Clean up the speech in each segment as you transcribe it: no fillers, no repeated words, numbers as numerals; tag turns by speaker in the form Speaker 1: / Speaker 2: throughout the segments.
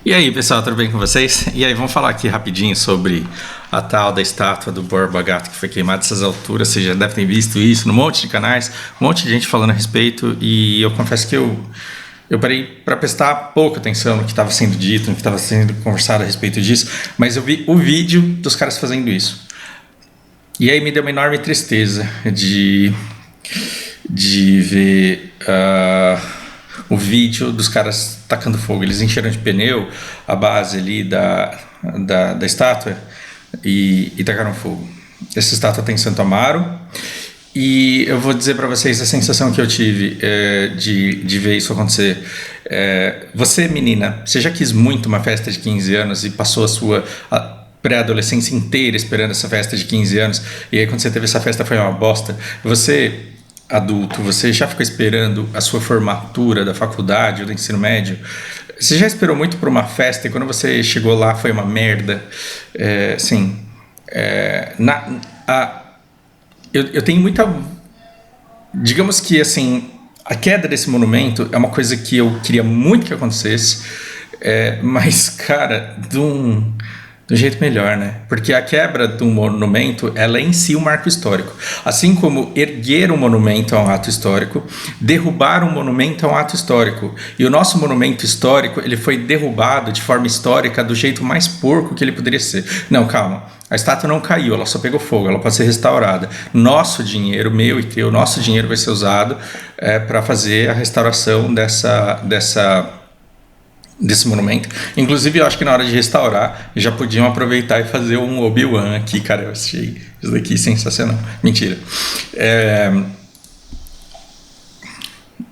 Speaker 1: E aí, pessoal, tudo bem com vocês? E aí, vamos falar aqui rapidinho sobre a tal da estátua do Borba Gato que foi queimada nessas alturas. Vocês já devem ter visto isso num monte de canais, um monte de gente falando a respeito. E eu confesso que eu parei para prestar pouca atenção no que estava sendo dito, no que estava sendo conversado a respeito disso, mas eu vi o vídeo dos caras fazendo isso. E aí me deu uma enorme tristeza de ver o vídeo dos caras tacando fogo. Eles encheram de pneu a base ali da estátua e tacaram fogo. Essa estátua tem em Santo Amaro e eu vou dizer para vocês a sensação que eu tive de ver isso acontecer. Você, menina, você já quis muito uma festa de 15 anos e passou a sua pré-adolescência inteira esperando essa festa de 15 anos, e aí quando você teve essa festa foi uma bosta. Você, adulto, você já ficou esperando a sua formatura da faculdade ou do ensino médio? Você já esperou muito por uma festa e quando você chegou lá foi uma merda? Eu tenho muita... Digamos que, assim, a queda desse monumento é uma coisa que eu queria muito que acontecesse, mas, cara, do jeito melhor, né? Porque a quebra de um monumento, ela é em si um marco histórico. Assim como erguer um monumento é um ato histórico, derrubar um monumento é um ato histórico. E o nosso monumento histórico, ele foi derrubado de forma histórica do jeito mais porco que ele poderia ser. Não, calma. A estátua não caiu, ela só pegou fogo, ela pode ser restaurada. Nosso dinheiro, meu e teu, nosso dinheiro vai ser usado para fazer a restauração desse monumento. Inclusive, eu acho que na hora de restaurar, já podiam aproveitar e fazer um Obi-Wan aqui, cara. Eu achei isso daqui sensacional. Mentira.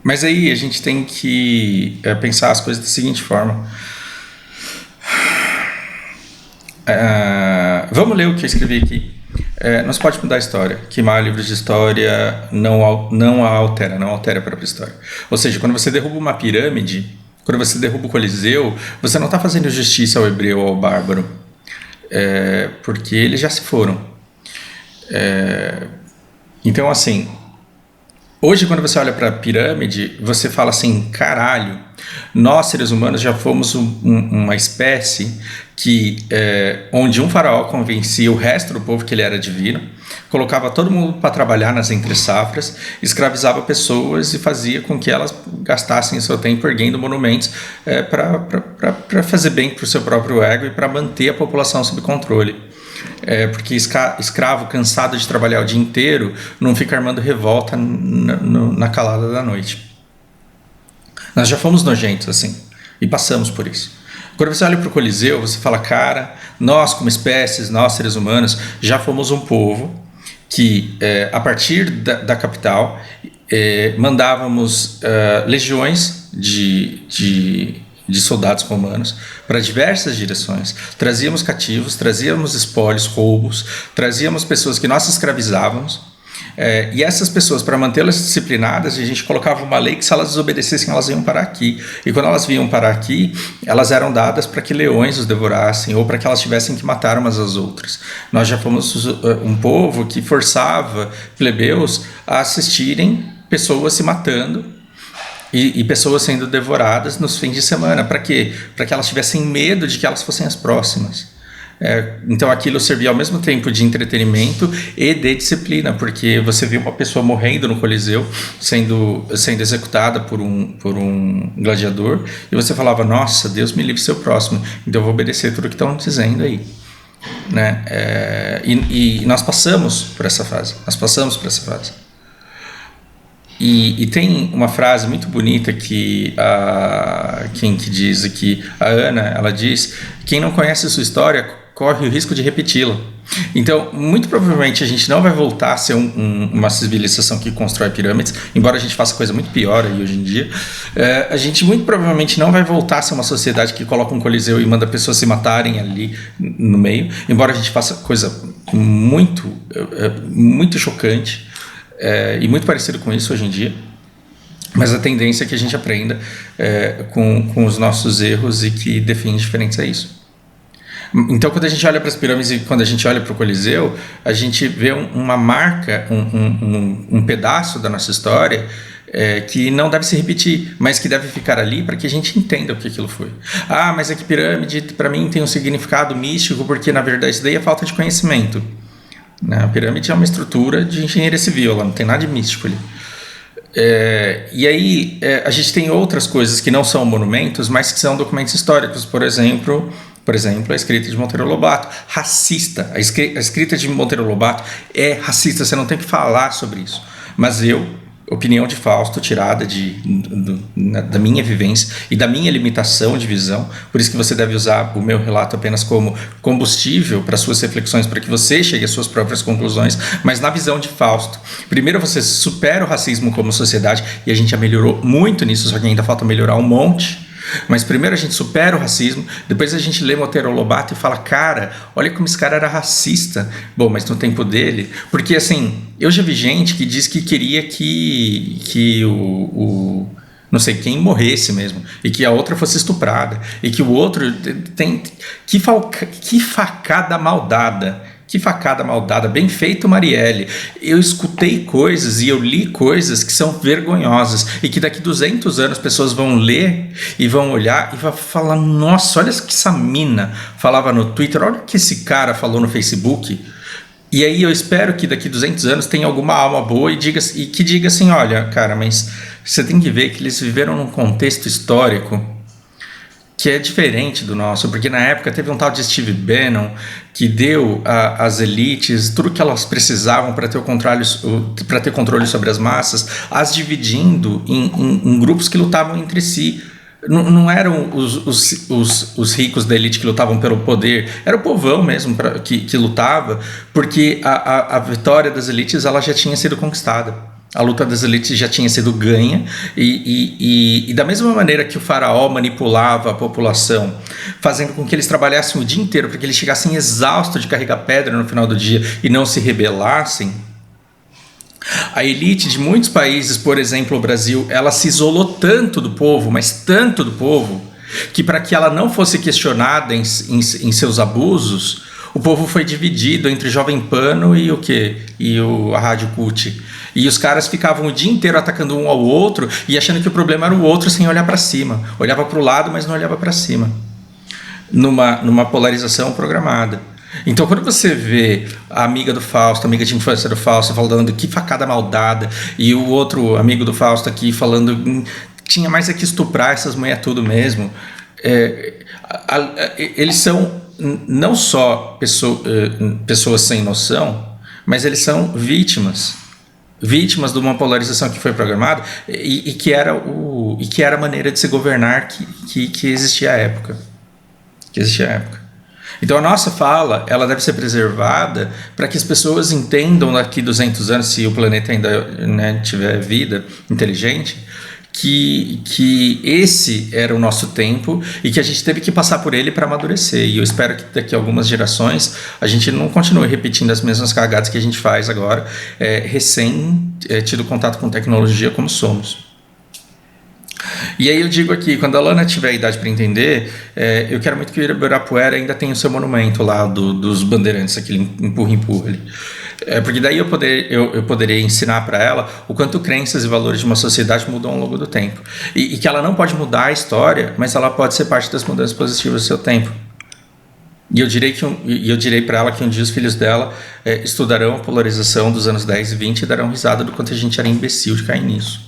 Speaker 1: Mas aí a gente tem que pensar as coisas da seguinte forma. Vamos ler o que eu escrevi aqui. Não se pode mudar a história. Queimar livros de história não altera a própria história. Ou seja, quando você derruba uma pirâmide, quando você derruba o Coliseu, você não está fazendo justiça ao hebreu ou ao bárbaro, porque eles já se foram. Então, assim, hoje quando você olha para a pirâmide, você fala assim, caralho, nós seres humanos já fomos uma espécie onde um faraó convencia o resto do povo que ele era divino, colocava todo mundo para trabalhar nas entre-safras, escravizava pessoas e fazia com que elas gastassem seu tempo erguendo monumentos para fazer bem para o seu próprio ego e para manter a população sob controle. Porque escravo cansado de trabalhar o dia inteiro não fica armando revolta na calada da noite. Nós já fomos nojentos assim e passamos por isso. Quando você olha para o Coliseu, você fala, cara, nós como espécies, nós seres humanos, já fomos um povo que, a partir da capital, mandávamos legiões de soldados romanos para diversas direções. Trazíamos cativos, trazíamos espólios, roubos, trazíamos pessoas que nós escravizávamos. E essas pessoas, para mantê-las disciplinadas, a gente colocava uma lei que se elas desobedecessem, elas iam parar aqui. E quando elas vinham parar aqui, elas eram dadas para que leões os devorassem ou para que elas tivessem que matar umas às outras. Nós já fomos um povo que forçava plebeus a assistirem pessoas se matando e pessoas sendo devoradas nos fins de semana. Para quê? Para que elas tivessem medo de que elas fossem as próximas. Então aquilo servia ao mesmo tempo de entretenimento e de disciplina, porque você viu uma pessoa morrendo no Coliseu, sendo executada por um gladiador, e você falava, nossa, Deus me livre seu próximo, então eu vou obedecer tudo que estão dizendo aí, né? E nós passamos por essa fase. E tem uma frase muito bonita que quem que diz aqui, a Ana, ela diz, quem não conhece a sua história corre o risco de repeti-la. Então, muito provavelmente a gente não vai voltar a ser uma civilização que constrói pirâmides, embora a gente faça coisa muito pior aí hoje em dia. A gente muito provavelmente não vai voltar a ser uma sociedade que coloca um coliseu e manda pessoas se matarem ali no meio, embora a gente faça coisa muito, muito chocante e muito parecido com isso hoje em dia. Mas a tendência é que a gente aprenda com os nossos erros e que define diferentes a isso. Então, quando a gente olha para as pirâmides e quando a gente olha para o Coliseu, a gente vê uma marca, um pedaço da nossa história que não deve se repetir, mas que deve ficar ali para que a gente entenda o que aquilo foi. Ah, mas é que pirâmide para mim tem um significado místico, porque na verdade isso daí é falta de conhecimento. A pirâmide é uma estrutura de engenharia civil, ela não tem nada de místico ali. E aí a gente tem outras coisas que não são monumentos, mas que são documentos históricos. Por exemplo, a escrita de Monteiro Lobato, racista. A escrita de Monteiro Lobato é racista, você não tem que falar sobre isso. Mas opinião de Fausto, tirada da minha vivência e da minha limitação de visão, por isso que você deve usar o meu relato apenas como combustível para suas reflexões, para que você chegue às suas próprias conclusões, mas na visão de Fausto. Primeiro você supera o racismo como sociedade, e a gente já melhorou muito nisso, só que ainda falta melhorar um monte. Mas primeiro a gente supera o racismo, depois a gente lê Monteiro Lobato e fala, cara, olha como esse cara era racista. Bom, mas no tempo dele, porque assim, eu já vi gente que diz que queria que o não sei quem morresse mesmo, e que a outra fosse estuprada, e que o outro tem que facada maldada. Que facada maldada, bem feito, Marielle. Eu escutei coisas e eu li coisas que são vergonhosas e que daqui 200 anos pessoas vão ler e vão olhar e vão falar, nossa, olha o que essa mina falava no Twitter, olha o que esse cara falou no Facebook. E aí eu espero que daqui 200 anos tenha alguma alma boa e que diga assim, olha, cara, mas você tem que ver que eles viveram num contexto histórico que é diferente do nosso, porque na época teve um tal de Steve Bannon que deu às elites tudo que elas precisavam para ter controle sobre as massas, as dividindo em grupos que lutavam entre si. Não eram os ricos da elite que lutavam pelo poder, era o povão mesmo que lutava, porque a vitória das elites ela já tinha sido conquistada. A luta das elites já tinha sido ganha e da mesma maneira que o faraó manipulava a população, fazendo com que eles trabalhassem o dia inteiro para que eles chegassem exaustos de carregar pedra no final do dia e não se rebelassem, a elite de muitos países, por exemplo o Brasil, ela se isolou tanto do povo, mas tanto do povo, que para que ela não fosse questionada em seus abusos, o povo foi dividido entre Jovem Pano e a Rádio CUT. E os caras ficavam o dia inteiro atacando um ao outro e achando que o problema era o outro sem olhar para cima. Olhava para o lado, mas não olhava para cima. Numa polarização programada. Então, quando você vê a amiga do Fausto, a amiga de infância do Fausto, falando que facada maldada, e o outro amigo do Fausto aqui falando tinha mais é que estuprar essas mulheres tudo mesmo, eles são não só pessoas sem noção, mas eles são vítimas de uma polarização que foi programada e que era a maneira de se governar que existia à época. Então a nossa fala ela deve ser preservada para que as pessoas entendam daqui 200 anos, se o planeta ainda tiver vida inteligente, que esse era o nosso tempo e que a gente teve que passar por ele para amadurecer. E eu espero que daqui a algumas gerações a gente não continue repetindo as mesmas cagadas que a gente faz agora, recém tido contato com tecnologia como somos. E aí eu digo aqui, quando a Lana tiver a idade para entender, eu quero muito que o Ibirapuera ainda tenha o seu monumento lá dos bandeirantes, aquele empurra-empurra ali. Porque daí eu poderia ensinar para ela o quanto crenças e valores de uma sociedade mudam ao longo do tempo. E que ela não pode mudar a história, mas ela pode ser parte das mudanças positivas do seu tempo. E eu direi para ela que um dia os filhos dela estudarão a polarização dos anos 10 e 20 e darão risada do quanto a gente era imbecil de cair nisso.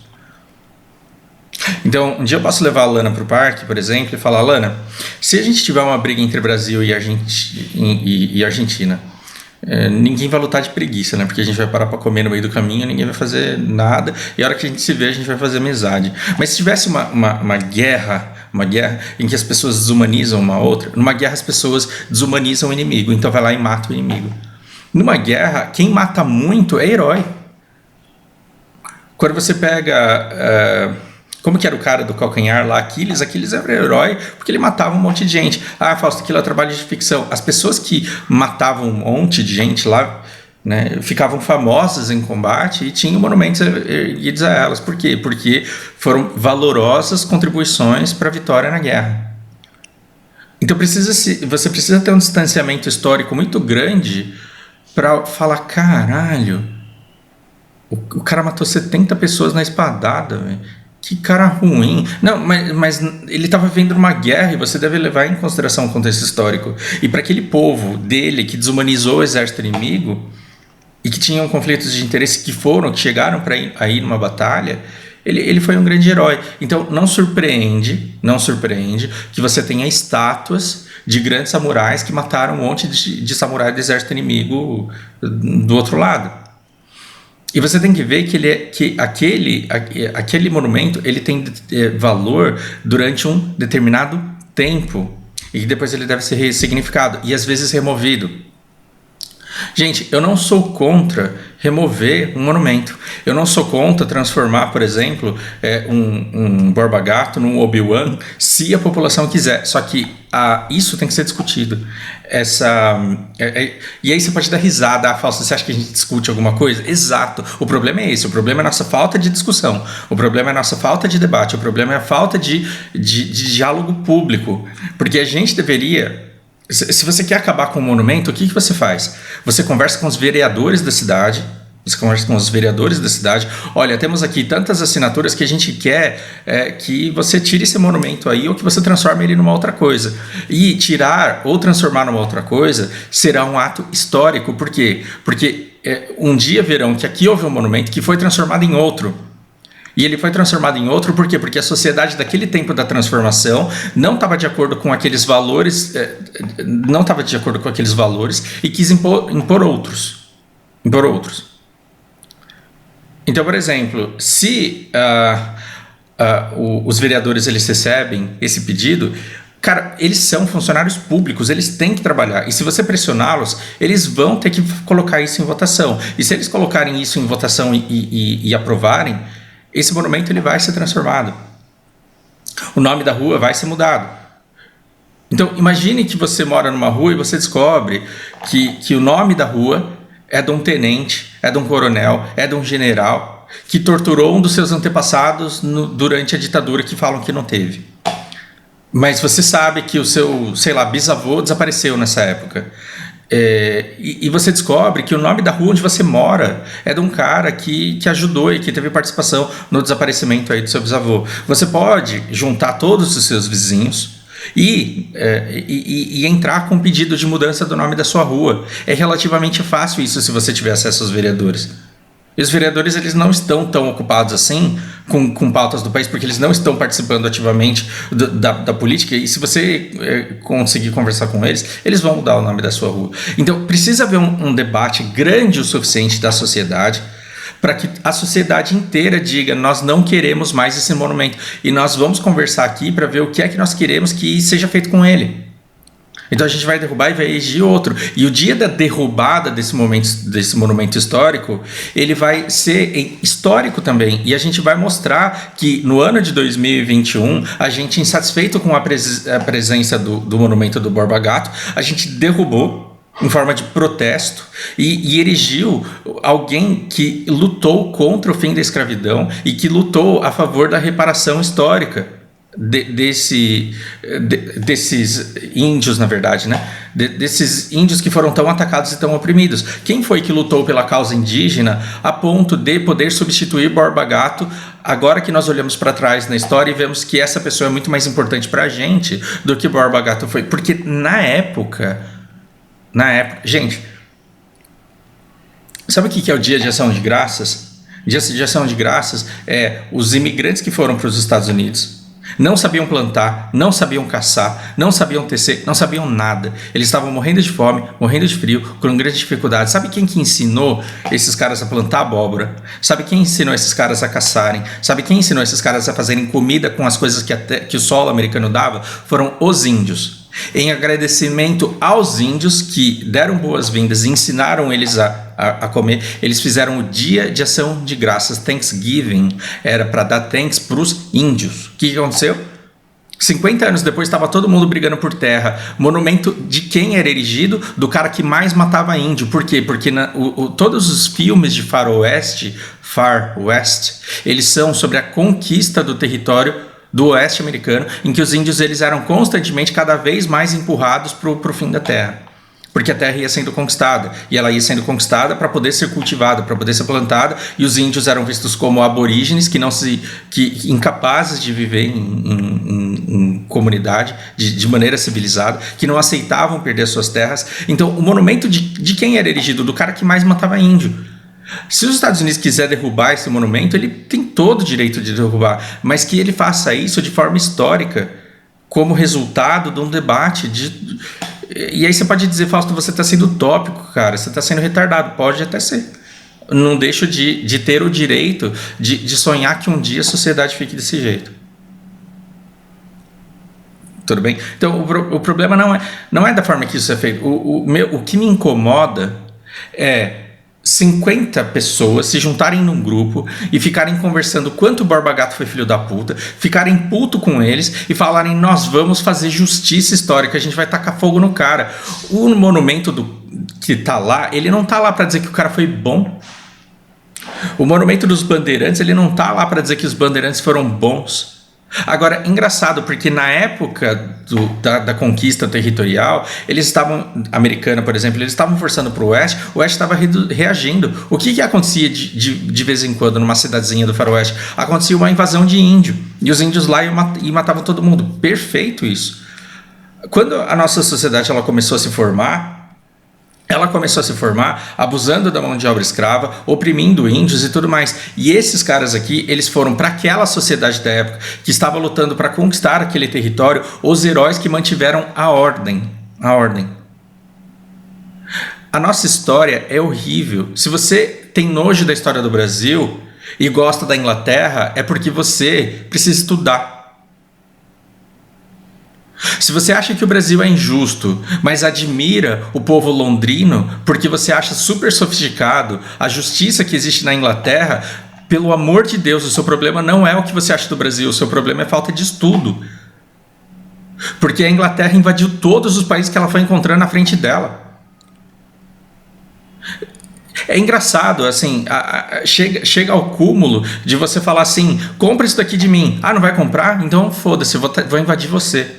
Speaker 1: Então, um dia eu posso levar a Lana para o parque, por exemplo, e falar, Lana, se a gente tiver uma briga entre Brasil e Argentina, ninguém vai lutar de preguiça, né? Porque a gente vai parar para comer no meio do caminho, ninguém vai fazer nada, e a hora que a gente se vê, a gente vai fazer amizade. Mas se tivesse uma guerra em que as pessoas desumanizam uma outra, numa guerra as pessoas desumanizam o inimigo, então vai lá e mata o inimigo. Numa guerra, quem mata muito é herói. Quando você pega... como que era o cara do calcanhar lá, Aquiles era herói porque ele matava um monte de gente. Fausto, aquilo é trabalho de ficção. As pessoas que matavam um monte de gente lá, né, ficavam famosas em combate e tinham monumentos erguidos a elas. Por quê? Porque foram valorosas contribuições para a vitória na guerra. Então você precisa ter um distanciamento histórico muito grande para falar, caralho, O cara matou 70 pessoas na espadada, velho. Que cara ruim. Não, mas ele estava vivendo uma guerra e você deve levar em consideração o contexto histórico. E para aquele povo dele que desumanizou o exército inimigo e que tinham conflitos de interesse que chegaram para ir numa batalha, ele foi um grande herói. Então não surpreende que você tenha estátuas de grandes samurais que mataram um monte de samurais do exército inimigo do outro lado. E você tem que ver que aquele monumento ele tem valor durante um determinado tempo e que depois ele deve ser ressignificado e às vezes removido. Gente, eu não sou contra remover um monumento. Eu não sou contra transformar, por exemplo, um Borba Gato num Obi-Wan, se a população quiser. Só que isso tem que ser discutido. E aí você pode dar risada, Fausto, você acha que a gente discute alguma coisa? Exato. O problema é esse. O problema é a nossa falta de discussão. O problema é a nossa falta de debate. O problema é a falta de diálogo público. Porque a gente deveria... Se você quer acabar com o monumento, o que você faz? Você conversa com os vereadores da cidade. Olha, temos aqui tantas assinaturas que a gente quer que você tire esse monumento aí ou que você transforme ele numa outra coisa. E tirar ou transformar numa outra coisa será um ato histórico. Por quê? Porque um dia verão que aqui houve um monumento que foi transformado em outro. E ele foi transformado em outro por quê? Porque a sociedade daquele tempo da transformação não estava de acordo com aqueles valores, e quis impor outros. Então, por exemplo, se os vereadores eles recebem esse pedido, cara, eles são funcionários públicos, eles têm que trabalhar. E se você pressioná-los, eles vão ter que colocar isso em votação. E se eles colocarem isso em votação e aprovarem, esse monumento ele vai ser transformado. O nome da rua vai ser mudado. Então, imagine que você mora numa rua e você descobre que o nome da rua é de um tenente, é de um coronel, é de um general que torturou um dos seus antepassados durante a ditadura que falam que não teve. Mas você sabe que o seu, bisavô desapareceu nessa época. E você descobre que o nome da rua onde você mora é de um cara que ajudou e que teve participação no desaparecimento aí do seu bisavô. Você pode juntar todos os seus vizinhos e entrar com um pedido de mudança do nome da sua rua. É relativamente fácil isso se você tiver acesso aos vereadores. E os vereadores eles não estão tão ocupados assim com pautas do país, porque eles não estão participando ativamente da política, e se você conseguir conversar com eles, eles vão mudar o nome da sua rua. Então precisa haver um debate grande o suficiente da sociedade para que a sociedade inteira diga: nós não queremos mais esse monumento e nós vamos conversar aqui para ver o que é que nós queremos que seja feito com ele. Então a gente vai derrubar e vai erigir outro. E o dia da derrubada desse monumento histórico, ele vai ser histórico também. E a gente vai mostrar que no ano de 2021, a gente, insatisfeito com a presença do monumento do Borba Gato, a gente derrubou em forma de protesto e erigiu alguém que lutou contra o fim da escravidão e que lutou a favor da reparação histórica. Desses índios, na verdade, né? Desses índios que foram tão atacados e tão oprimidos. Quem foi que lutou pela causa indígena a ponto de poder substituir Borba Gato, agora que nós olhamos para trás na história e vemos que essa pessoa é muito mais importante para a gente do que Borba Gato foi? Porque na época, gente, sabe o que é o Dia de Ação de Graças? Dia de Ação de Graças é os imigrantes que foram para os Estados Unidos. Não sabiam plantar, não sabiam caçar, não sabiam tecer, não sabiam nada. Eles estavam morrendo de fome, morrendo de frio, com grande dificuldade. Sabe quem que ensinou esses caras a plantar abóbora? Sabe quem ensinou esses caras a caçarem? Sabe quem ensinou esses caras a fazerem comida com as coisas que o solo americano dava? Foram os índios. Em agradecimento aos índios que deram boas-vindas e ensinaram eles a comer, eles fizeram o Dia de Ação de Graças, Thanksgiving, era para dar thanks para os índios. O que aconteceu? 50 anos depois estava todo mundo brigando por terra. Monumento de quem era erigido? Do cara que mais matava índio. Por quê? Porque todos os filmes de Far West, eles são sobre a conquista do território do oeste americano, em que os índios eles eram constantemente cada vez mais empurrados para o fim da terra. Porque a terra ia sendo conquistada, e ela ia sendo conquistada para poder ser cultivada, para poder ser plantada, e os índios eram vistos como aborígenes que incapazes de viver em comunidade de maneira civilizada, que não aceitavam perder suas terras. Então o monumento de quem era erigido? Do cara que mais matava índio. Se os Estados Unidos quiser derrubar esse monumento, ele tem todo o direito de derrubar, mas que ele faça isso de forma histórica, como resultado de um debate E aí você pode dizer, Fausto, você está sendo utópico, cara, você está sendo retardado. Pode até ser. Não deixo de ter o direito de sonhar que um dia a sociedade fique desse jeito. Tudo bem? Então o problema não é da forma que isso é feito. O que me incomoda é 50 pessoas se juntarem num grupo e ficarem conversando quanto o Borba Gato foi filho da puta, ficarem puto com eles e falarem, nós vamos fazer justiça histórica, a gente vai tacar fogo no cara. O monumento que tá lá, ele não tá lá para dizer que o cara foi bom. O monumento dos bandeirantes, ele não tá lá para dizer que os bandeirantes foram bons. Agora, engraçado, porque na época da conquista territorial, eles estavam, americana, por exemplo, eles estavam forçando para o oeste estava reagindo. O que acontecia de vez em quando numa cidadezinha do faroeste? Acontecia uma invasão de índio, e os índios lá e matavam todo mundo. Perfeito isso. Quando a nossa sociedade ela começou a se formar, abusando da mão de obra escrava, oprimindo índios e tudo mais. E esses caras aqui, eles foram para aquela sociedade da época que estava lutando para conquistar aquele território, os heróis que mantiveram a ordem. A nossa história é horrível. Se você tem nojo da história do Brasil e gosta da Inglaterra, é porque você precisa estudar. Se você acha que o Brasil é injusto, mas admira o povo londrino porque você acha super sofisticado a justiça que existe na Inglaterra, pelo amor de Deus, o seu problema não é o que você acha do Brasil, o seu problema é falta de estudo. Porque a Inglaterra invadiu todos os países que ela foi encontrando na frente dela. É engraçado, assim, chega ao cúmulo de você falar assim, compra isso daqui de mim. Ah, não vai comprar? Então foda-se, vou invadir você.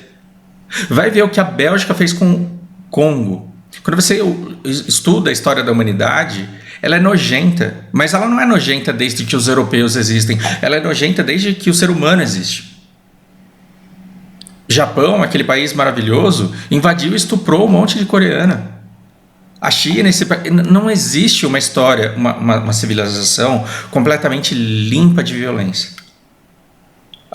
Speaker 1: Vai ver o que a Bélgica fez com o Congo. Quando você estuda a história da humanidade, ela é nojenta, mas ela não é nojenta desde que os europeus existem, ela é nojenta desde que o ser humano existe. Japão, aquele país maravilhoso, invadiu e estuprou um monte de coreana. A China, não existe uma história, uma civilização completamente limpa de violência.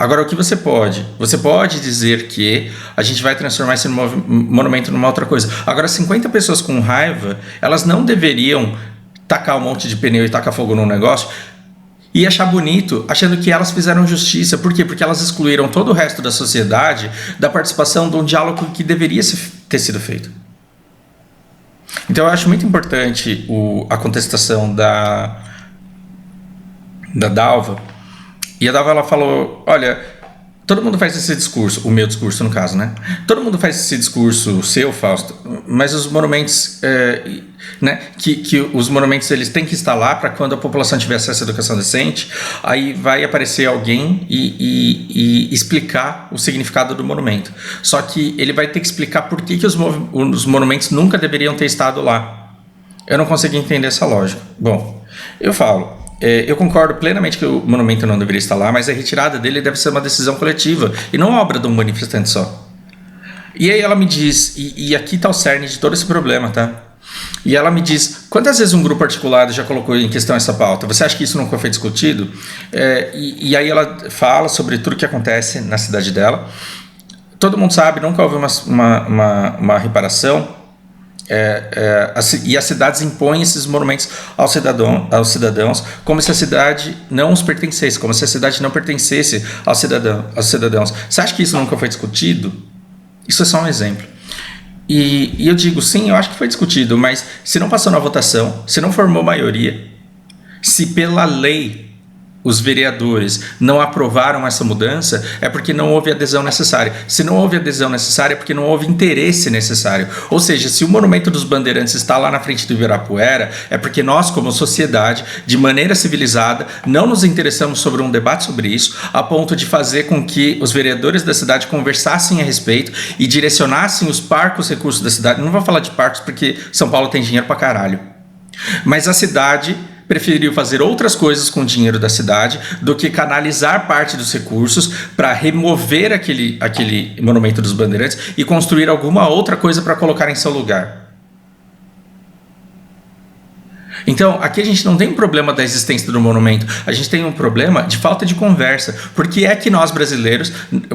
Speaker 1: Agora, o que você pode? Você pode dizer que a gente vai transformar esse monumento numa outra coisa. Agora, 50 pessoas com raiva, elas não deveriam tacar um monte de pneu e tacar fogo num negócio e achar bonito, achando que elas fizeram justiça. Por quê? Porque elas excluíram todo o resto da sociedade da participação de um diálogo que deveria ter sido feito. Então, eu acho muito importante a contestação da Dalva. E a Dalva, ela falou, olha, todo mundo faz esse discurso, o meu discurso no caso, né? Todo mundo faz esse discurso seu, Fausto, mas os monumentos, né? Que os monumentos eles têm que estar lá para quando a população tiver acesso à educação decente, aí vai aparecer alguém e explicar o significado do monumento. Só que ele vai ter que explicar por que os monumentos nunca deveriam ter estado lá. Eu não consegui entender essa lógica. Bom, eu falo... eu concordo plenamente que o monumento não deveria estar lá, mas a retirada dele deve ser uma decisão coletiva e não obra de um manifestante só. E aí ela me diz, e aqui está o cerne de todo esse problema, tá? E ela me diz, quantas vezes um grupo articulado já colocou em questão essa pauta? Você acha que isso nunca foi discutido? E aí ela fala sobre tudo que acontece na cidade dela. Todo mundo sabe, nunca houve uma reparação. E as cidades impõem esses monumentos aos cidadãos como se a cidade não os pertencesse, como se a cidade não pertencesse aos cidadãos. Você acha que isso nunca foi discutido? Isso é só um exemplo. E eu digo, sim, eu acho que foi discutido, mas se não passou na votação, se não formou maioria, se pela lei os vereadores não aprovaram essa mudança, é porque não houve adesão necessária. Se não houve adesão necessária, é porque não houve interesse necessário. Ou seja, se o Monumento dos Bandeirantes está lá na frente do Ibirapuera, é porque nós, como sociedade, de maneira civilizada, não nos interessamos sobre um debate sobre isso, a ponto de fazer com que os vereadores da cidade conversassem a respeito e direcionassem os parcos recursos da cidade. Não vou falar de parcos porque São Paulo tem dinheiro pra caralho. Mas a cidade preferiu fazer outras coisas com o dinheiro da cidade do que canalizar parte dos recursos para remover aquele Monumento dos Bandeirantes e construir alguma outra coisa para colocar em seu lugar. Então, aqui a gente não tem um problema da existência do monumento, a gente tem um problema de falta de conversa. Por que é que nós brasileiros,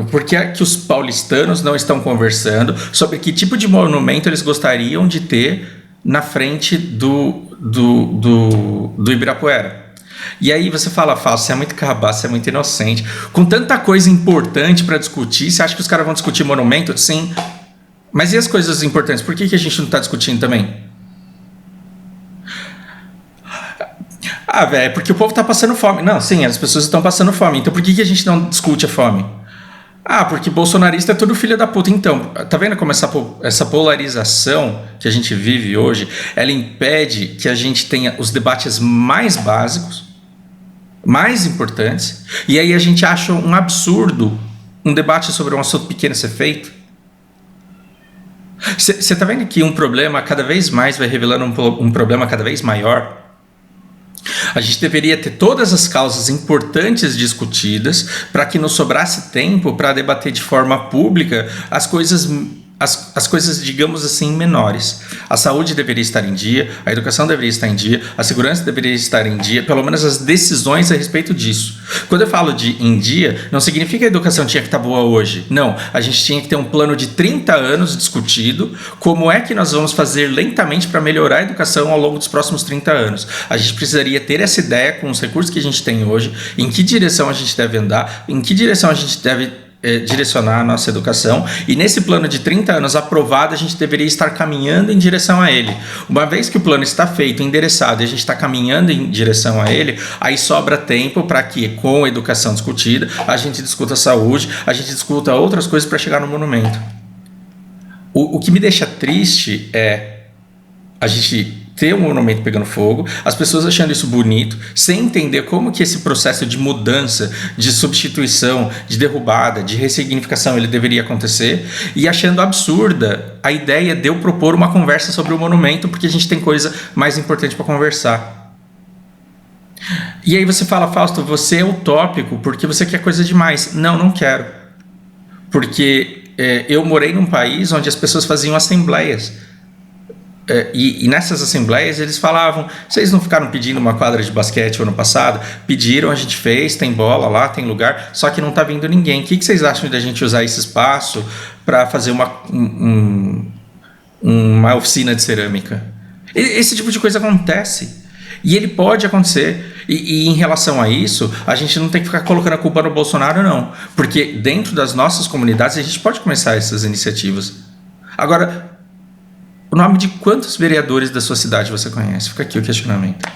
Speaker 1: por que é que os paulistanos não estão conversando sobre que tipo de monumento eles gostariam de ter na frente do Ibirapuera? E aí você fala, Fausto, você é muito cabaço, você é muito inocente. Com tanta coisa importante para discutir, você acha que os caras vão discutir monumento? Sim. Mas e as coisas importantes? Por que a gente não está discutindo também? Ah, velho, porque o povo tá passando fome. Não, sim, as pessoas estão passando fome. Então por que a gente não discute a fome? Ah, porque bolsonarista é tudo filho da puta. Então, tá vendo como essa polarização que a gente vive hoje, ela impede que a gente tenha os debates mais básicos, mais importantes, e aí a gente acha um absurdo um debate sobre um assunto pequeno ser feito? Você tá vendo que um problema cada vez mais vai revelando um problema cada vez maior? A gente deveria ter todas as causas importantes discutidas para que nos sobrasse tempo para debater de forma pública as coisas, digamos assim, menores. A saúde deveria estar em dia, a educação deveria estar em dia, a segurança deveria estar em dia, pelo menos as decisões a respeito disso. Quando eu falo de em dia, não significa que a educação tinha que estar boa hoje. Não, a gente tinha que ter um plano de 30 anos discutido, como é que nós vamos fazer lentamente para melhorar a educação ao longo dos próximos 30 anos. A gente precisaria ter essa ideia com os recursos que a gente tem hoje, em que direção a gente deve andar, em que direção a gente deve direcionar a nossa educação, e nesse plano de 30 anos aprovado, a gente deveria estar caminhando em direção a ele. Uma vez que o plano está feito, endereçado, e a gente está caminhando em direção a ele, aí sobra tempo para que, com a educação discutida, a gente discuta a saúde, a gente discuta outras coisas para chegar no monumento. O que me deixa triste é a gente ter um monumento pegando fogo, as pessoas achando isso bonito, sem entender como que esse processo de mudança, de substituição, de derrubada, de ressignificação, ele deveria acontecer, e achando absurda a ideia de eu propor uma conversa sobre o monumento, porque a gente tem coisa mais importante para conversar. E aí você fala, Fausto, você é utópico porque você quer coisa demais. Não, não quero. Porque eu morei num país onde as pessoas faziam assembleias. E nessas assembleias eles falavam, vocês não ficaram pedindo uma quadra de basquete ano passado? Pediram, a gente fez, tem bola lá, tem lugar, só que não está vindo ninguém. O que vocês acham de a gente usar esse espaço para fazer uma oficina de cerâmica? Esse tipo de coisa acontece, e ele pode acontecer, e em relação a isso, a gente não tem que ficar colocando a culpa no Bolsonaro, não, porque dentro das nossas comunidades a gente pode começar essas iniciativas. Agora, o nome de quantos vereadores da sua cidade você conhece? Fica aqui o questionamento.